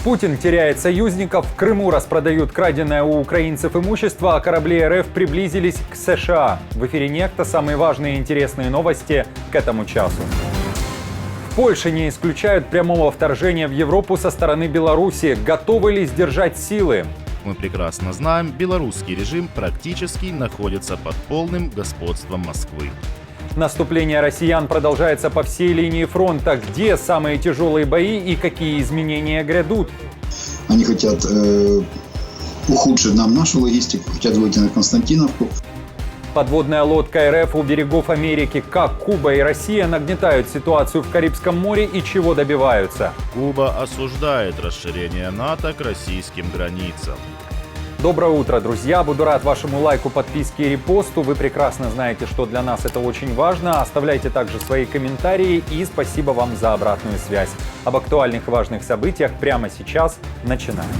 Путин теряет союзников, в Крыму распродают краденое у украинцев имущество, а корабли РФ приблизились к США. В эфире «Некто» самые важные и интересные новости к этому часу. В Польше не исключают прямого вторжения в Европу со стороны Беларуси. Готовы ли сдержать силы? Мы прекрасно знаем, белорусский режим практически находится под полным господством Москвы. Наступление россиян продолжается по всей линии фронта. Где самые тяжелые бои и какие изменения грядут? Они хотят ухудшить нам нашу логистику, хотят выйти на Константиновку. Подводная лодка РФ у берегов Америки. Как Куба и Россия нагнетают ситуацию в Карибском море и чего добиваются? Куба осуждает расширение НАТО к российским границам. Доброе утро, друзья! Буду рад вашему лайку, подписке и репосту. Вы прекрасно знаете, что для нас это очень важно. Оставляйте также свои комментарии и спасибо вам за обратную связь. Об актуальных и важных событиях прямо сейчас начинаем.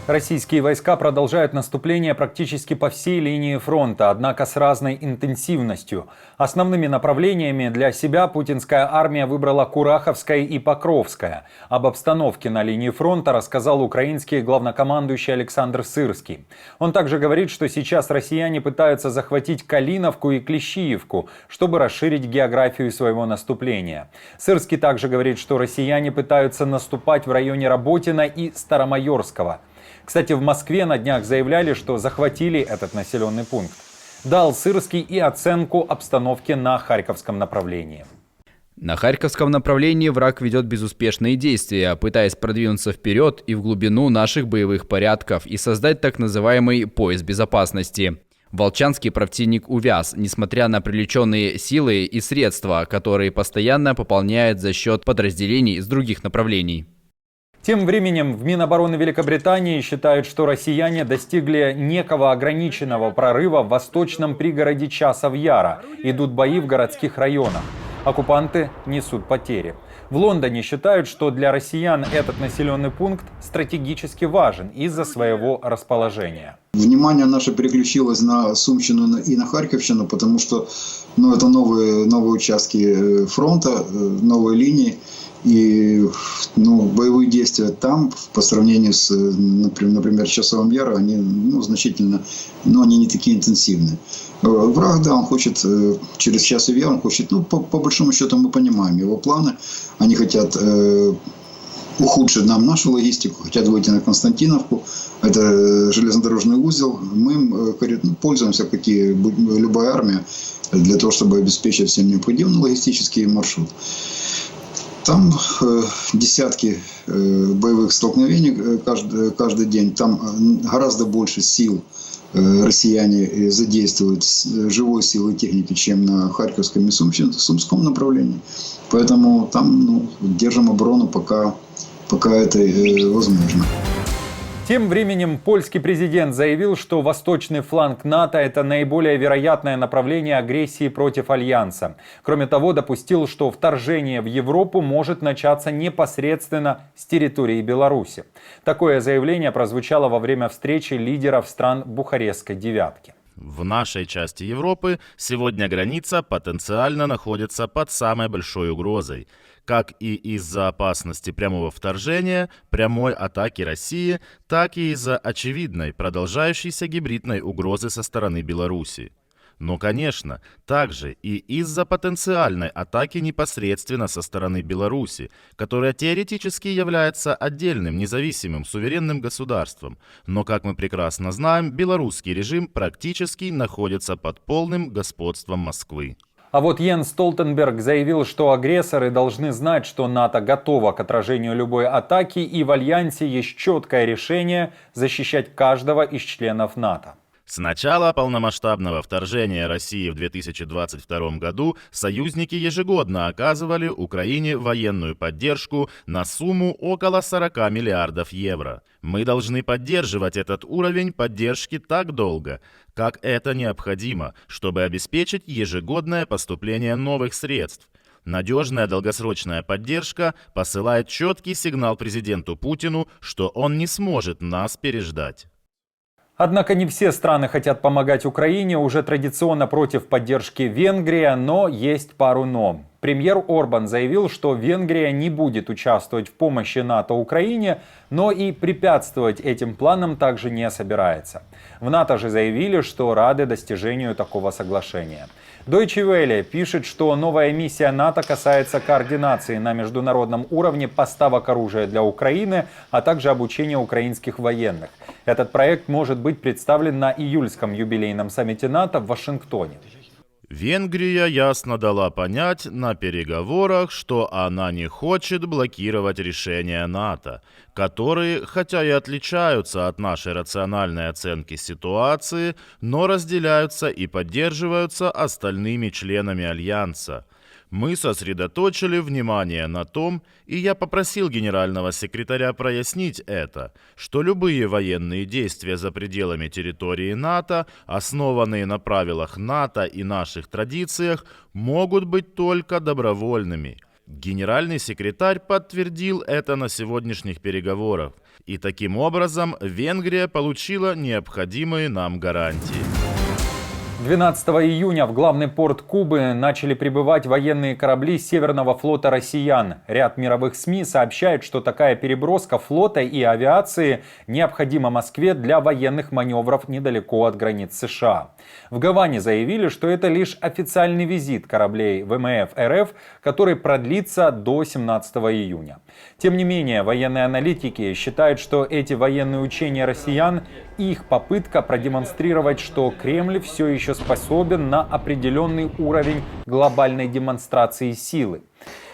Российские войска продолжают наступление практически по всей линии фронта, однако с разной интенсивностью. Основными направлениями для себя путинская армия выбрала Кураховское и Покровское. Об обстановке на линии фронта рассказал украинский главнокомандующий Александр Сырский. Он также говорит, что сейчас россияне пытаются захватить Калиновку и Клещиевку, чтобы расширить географию своего наступления. Сырский также говорит, что россияне пытаются наступать в районе Работина и Старомайорского. Кстати, в Москве на днях заявляли, что захватили этот населенный пункт. Дал Сырский и оценку обстановки на Харьковском направлении. На Харьковском направлении враг ведет безуспешные действия, пытаясь продвинуться вперед и в глубину наших боевых порядков и создать так называемый пояс безопасности. Волчанский противник увяз, несмотря на привлеченные силы и средства, которые постоянно пополняет за счет подразделений с других направлений. Тем временем в Минобороны Великобритании считают, что россияне достигли некого ограниченного прорыва в восточном пригороде Часов-Яра. Идут бои в городских районах. Оккупанты несут потери. В Лондоне считают, что для россиян этот населенный пункт стратегически важен из-за своего расположения. Внимание наше переключилось на Сумщину и на Харьковщину, потому что это новые участки фронта, новые линии. И боевые действия там, по сравнению с, например, Часовым Яром, они значительно, но они не такие интенсивные. Враг, да, он хочет через Часов Яр, он хочет, по большому счету мы понимаем его планы. Они хотят ухудшить нам нашу логистику, хотят выйти на Константиновку. Это железнодорожный узел. Мы им пользуемся, как и любая армия, для того, чтобы обеспечить всем необходимый логистический маршрут. Там десятки боевых столкновений каждый день. Там гораздо больше сил россияне задействуют, живой силы и техники, чем на Харьковском и Сумском направлении. Поэтому там держим оборону, пока это возможно. Тем временем польский президент заявил, что восточный фланг НАТО – это наиболее вероятное направление агрессии против Альянса. Кроме того, допустил, что вторжение в Европу может начаться непосредственно с территории Беларуси. Такое заявление прозвучало во время встречи лидеров стран Бухарестской девятки. В нашей части Европы сегодня граница потенциально находится под самой большой угрозой, как и из-за опасности прямого вторжения, прямой атаки России, так и из-за очевидной продолжающейся гибридной угрозы со стороны Беларуси. Но, конечно, также и из-за потенциальной атаки непосредственно со стороны Беларуси, которая теоретически является отдельным, независимым, суверенным государством. Но, как мы прекрасно знаем, белорусский режим практически находится под полным господством Москвы. А вот Йенс Столтенберг заявил, что агрессоры должны знать, что НАТО готово к отражению любой атаки, и в Альянсе есть четкое решение защищать каждого из членов НАТО. С начала полномасштабного вторжения России в 2022 году союзники ежегодно оказывали Украине военную поддержку на сумму около 40 миллиардов евро. Мы должны поддерживать этот уровень поддержки так долго, как это необходимо, чтобы обеспечить ежегодное поступление новых средств. Надежная долгосрочная поддержка посылает четкий сигнал президенту Путину, что он не сможет нас переждать. Однако не все страны хотят помогать Украине, уже традиционно против поддержки Венгрия, но есть пару «но». Премьер Орбан заявил, что Венгрия не будет участвовать в помощи НАТО Украине, но и препятствовать этим планам также не собирается. В НАТО же заявили, что рады достижению такого соглашения. Deutsche Welle пишет, что новая миссия НАТО касается координации на международном уровне поставок оружия для Украины, а также обучения украинских военных. Этот проект может быть представлен на июльском юбилейном саммите НАТО в Вашингтоне. Венгрия ясно дала понять на переговорах, что она не хочет блокировать решения НАТО, которые, хотя и отличаются от нашей рациональной оценки ситуации, но разделяются и поддерживаются остальными членами Альянса. Мы сосредоточили внимание на том, и я попросил генерального секретаря прояснить это, что любые военные действия за пределами территории НАТО, основанные на правилах НАТО и наших традициях, могут быть только добровольными. Генеральный секретарь подтвердил это на сегодняшних переговорах, и таким образом Венгрия получила необходимые нам гарантии. 12 июня в главный порт Кубы начали прибывать военные корабли Северного флота россиян. Ряд мировых СМИ сообщает, что такая переброска флота и авиации необходима Москве для военных маневров недалеко от границ США. В Гаване заявили, что это лишь официальный визит кораблей ВМФ РФ, который продлится до 17 июня. Тем не менее, военные аналитики считают, что эти военные учения россиян – их попытка продемонстрировать, что Кремль все еще способен на определенный уровень глобальной демонстрации силы.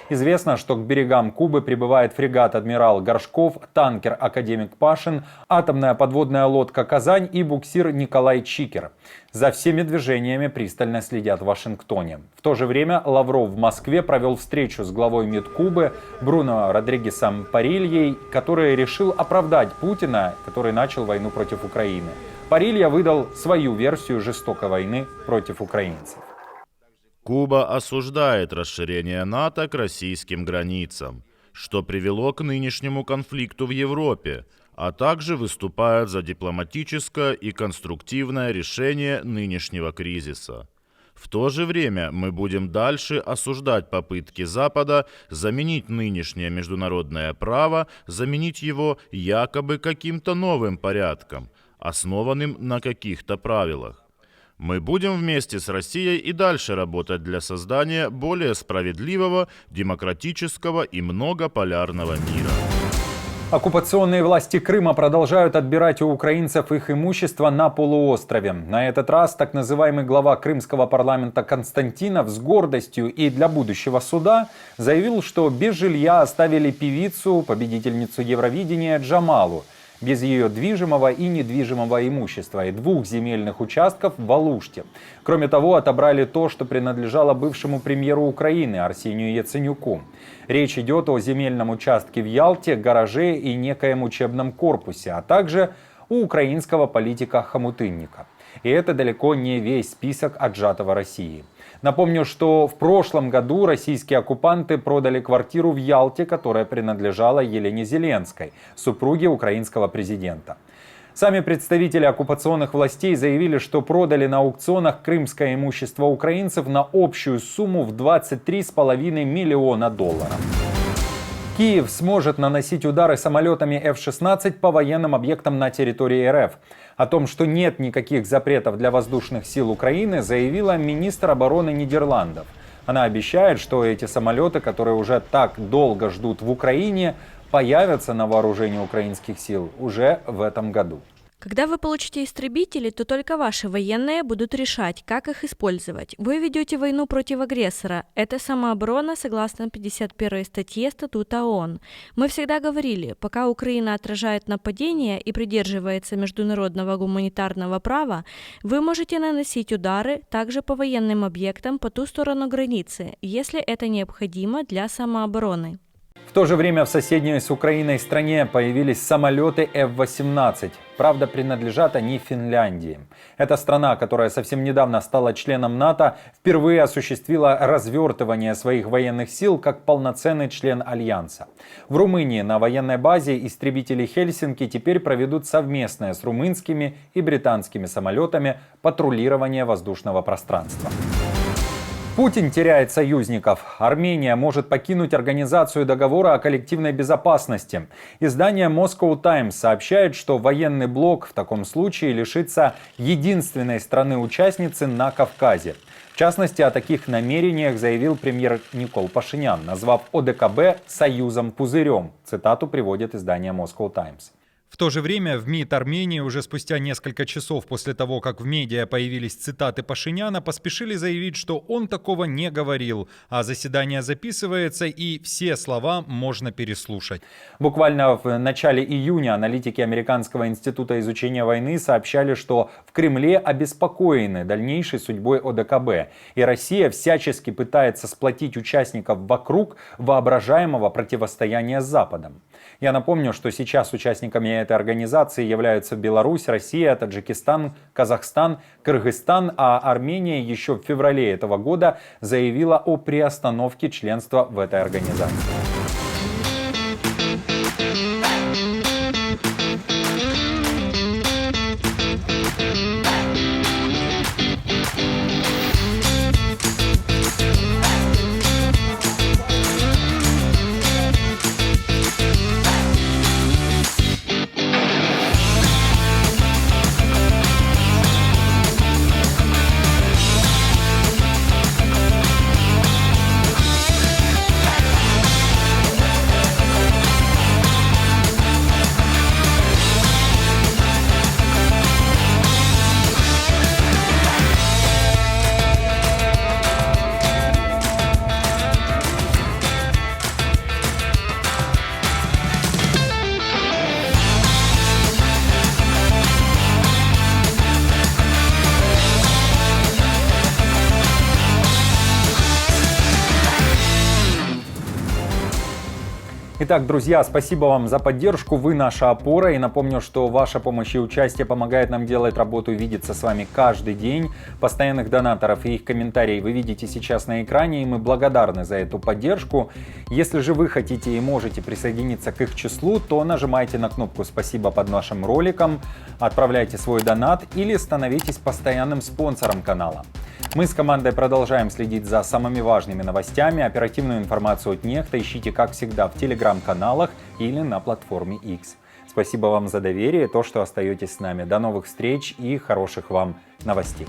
Известно, что к берегам Кубы прибывает фрегат «Адмирал Горшков», танкер «Академик Пашин», атомная подводная лодка «Казань» и буксир «Николай Чикер». За всеми движениями пристально следят в Вашингтоне. В то же время Лавров в Москве провел встречу с главой МИД Кубы Бруно Родригесом Парильей, который решил оправдать Путина, который начал войну против Украины. Парилья выдал свою версию жестокой войны против украинцев. Куба осуждает расширение НАТО к российским границам, что привело к нынешнему конфликту в Европе, а также выступает за дипломатическое и конструктивное решение нынешнего кризиса. В то же время мы будем дальше осуждать попытки Запада заменить нынешнее международное право, заменить его якобы каким-то новым порядком, основанным на каких-то правилах. Мы будем вместе с Россией и дальше работать для создания более справедливого, демократического и многополярного мира. Оккупационные власти Крыма продолжают отбирать у украинцев их имущество на полуострове. На этот раз так называемый глава крымского парламента Константинов с гордостью и для будущего суда заявил, что без жилья оставили певицу, победительницу Евровидения Джамалу, без ее движимого и недвижимого имущества и 2 земельных участков в Алуште. Кроме того, отобрали то, что принадлежало бывшему премьеру Украины Арсению Яценюку. Речь идет о земельном участке в Ялте, гараже и некоем учебном корпусе, а также у украинского политика Хомутынника. И это далеко не весь список отжатого России. Напомню, что в прошлом году российские оккупанты продали квартиру в Ялте, которая принадлежала Елене Зеленской, супруге украинского президента. Сами представители оккупационных властей заявили, что продали на аукционах крымское имущество украинцев на общую сумму в $23,5 миллиона. Киев сможет наносить удары самолетами F-16 по военным объектам на территории РФ. О том, что нет никаких запретов для воздушных сил Украины, заявила министр обороны Нидерландов. Она обещает, что эти самолеты, которые уже так долго ждут в Украине, появятся на вооружении украинских сил уже в этом году. Когда вы получите истребители, то только ваши военные будут решать, как их использовать. Вы ведете войну против агрессора. Это самооборона согласно 51 статье Статута ООН. Мы всегда говорили, пока Украина отражает нападение и придерживается международного гуманитарного права, вы можете наносить удары также по военным объектам по ту сторону границы, если это необходимо для самообороны. В то же время в соседней с Украиной стране появились самолеты F-18. Правда, принадлежат они Финляндии. Эта страна, которая совсем недавно стала членом НАТО, впервые осуществила развертывание своих военных сил как полноценный член Альянса. В Румынии на военной базе истребители Хельсинки теперь проведут совместное с румынскими и британскими самолетами патрулирование воздушного пространства. Путин теряет союзников. Армения может покинуть Организацию договора о коллективной безопасности. Издание Moscow Times сообщает, что военный блок в таком случае лишится единственной страны-участницы на Кавказе. В частности, о таких намерениях заявил премьер Никол Пашинян, назвав ОДКБ «союзом-пузырем». Цитату приводит издание Moscow Times. В то же время в МИД Армении уже спустя несколько часов после того, как в медиа появились цитаты Пашиняна, поспешили заявить, что он такого не говорил, а заседание записывается и все слова можно переслушать. Буквально в начале июня аналитики Американского института изучения войны сообщали, что в Кремле обеспокоены дальнейшей судьбой ОДКБ, и Россия всячески пытается сплотить участников вокруг воображаемого противостояния с Западом. Я напомню, что сейчас участниками этой организации являются Беларусь, Россия, Таджикистан, Казахстан, Кыргызстан, а Армения еще в феврале этого года заявила о приостановке членства в этой организации. Итак, друзья, спасибо вам за поддержку, вы наша опора, и напомню, что ваша помощь и участие помогает нам делать работу и видеться с вами каждый день. Постоянных донаторов и их комментарии вы видите сейчас на экране, и мы благодарны за эту поддержку. Если же вы хотите и можете присоединиться к их числу, то нажимайте на кнопку «Спасибо» под нашим роликом, отправляйте свой донат или становитесь постоянным спонсором канала. Мы с командой продолжаем следить за самыми важными новостями. Оперативную информацию от Нехта ищите, как всегда, в телеграм-каналах или на платформе X. Спасибо вам за доверие и то, что остаетесь с нами. До новых встреч и хороших вам новостей.